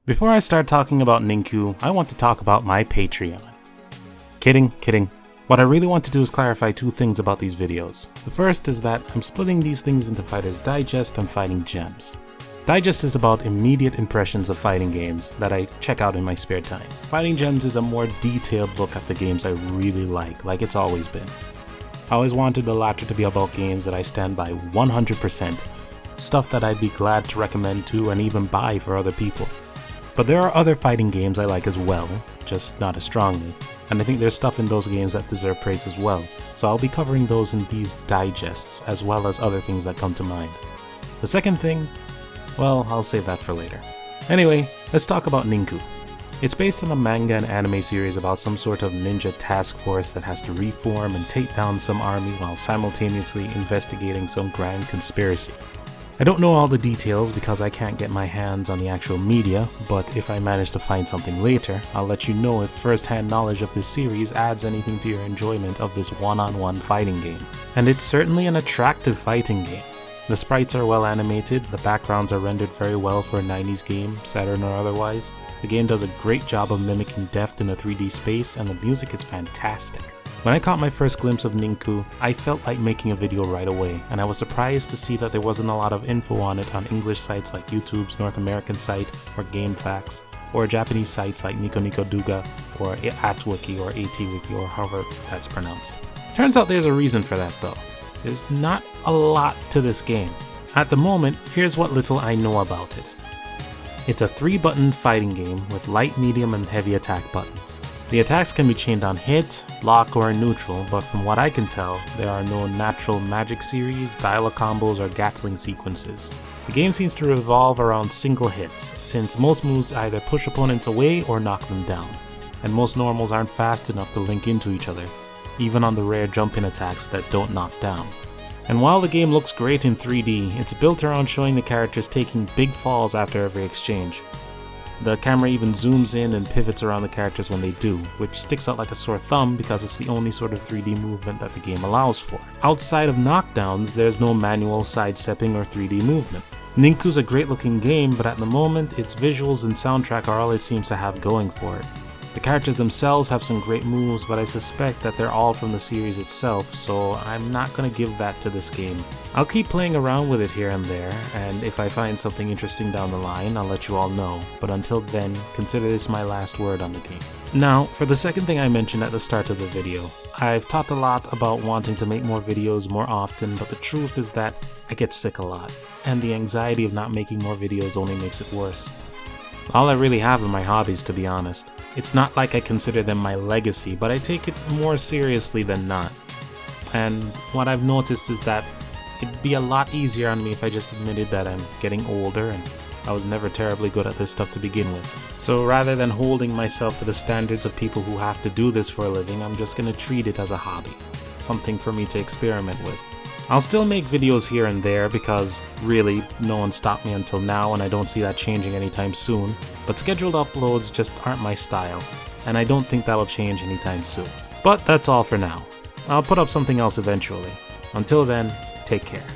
Before I start talking about Ninku, I want to talk about my Patreon. Kidding. What I really want to do is clarify two things about these videos. The first is that I'm splitting these things into Fighter's Digest and Fighting Gems. Digest is about immediate impressions of fighting games that I check out in my spare time. Fighting Gems is a more detailed look at the games I really like it's always been. I always wanted the latter to be about games that I stand by 100%, stuff that I'd be glad to recommend to and even buy for other people. But there are other fighting games I like as well, just not as strongly, and I think there's stuff in those games that deserve praise as well, so I'll be covering those in these digests as well as other things that come to mind. The second thing, well, I'll save that for later. Anyway, let's talk about Ninku. It's based on a manga and anime series about some sort of ninja task force that has to reform and take down some army while simultaneously investigating some grand conspiracy. I don't know all the details because I can't get my hands on the actual media, but if I manage to find something later, I'll let you know if first-hand knowledge of this series adds anything to your enjoyment of this one-on-one fighting game. And it's certainly an attractive fighting game. The sprites are well animated, the backgrounds are rendered very well for a 90s game, Saturn or otherwise. The game does a great job of mimicking depth in a 3D space, and the music is fantastic. When I caught my first glimpse of Ninku, I felt like making a video right away, and I was surprised to see that there wasn't a lot of info on it on English sites like YouTube's North American site or GameFAQs, or Japanese sites like Nico Nico Duga or AtWiki or ATWiki or however that's pronounced. Turns out there's a reason for that though. There's not a lot to this game. At the moment, here's what little I know about it. It's a 3-button fighting game with light, medium, and heavy attack buttons. The attacks can be chained on hit, lock, or neutral, but from what I can tell, there are no natural magic series, dialogue combos, or Gatling sequences. The game seems to revolve around single hits, since most moves either push opponents away or knock them down, and most normals aren't fast enough to link into each other, even on the rare jump-in attacks that don't knock down. And while the game looks great in 3D, it's built around showing the characters taking big falls after every exchange. The camera even zooms in and pivots around the characters when they do, which sticks out like a sore thumb because it's the only sort of 3D movement that the game allows for. Outside of knockdowns, there's no manual sidestepping or 3D movement. Ninku's a great looking game, but at the moment, its visuals and soundtrack are all it seems to have going for it. The characters themselves have some great moves, but I suspect that they're all from the series itself, so I'm not going to give that to this game. I'll keep playing around with it here and there, and if I find something interesting down the line, I'll let you all know, but until then, consider this my last word on the game. Now, for the second thing I mentioned at the start of the video, I've talked a lot about wanting to make more videos more often, but the truth is that I get sick a lot, and the anxiety of not making more videos only makes it worse. All I really have are my hobbies, to be honest. It's not like I consider them my legacy, but I take it more seriously than not. And what I've noticed is that it'd be a lot easier on me if I just admitted that I'm getting older and I was never terribly good at this stuff to begin with. So rather than holding myself to the standards of people who have to do this for a living, I'm just gonna treat it as a hobby. Something for me to experiment with. I'll still make videos here and there because, really, no one stopped me until now and I don't see that changing anytime soon, but scheduled uploads just aren't my style, and I don't think that'll change anytime soon. But that's all for now. I'll put up something else eventually. Until then, take care.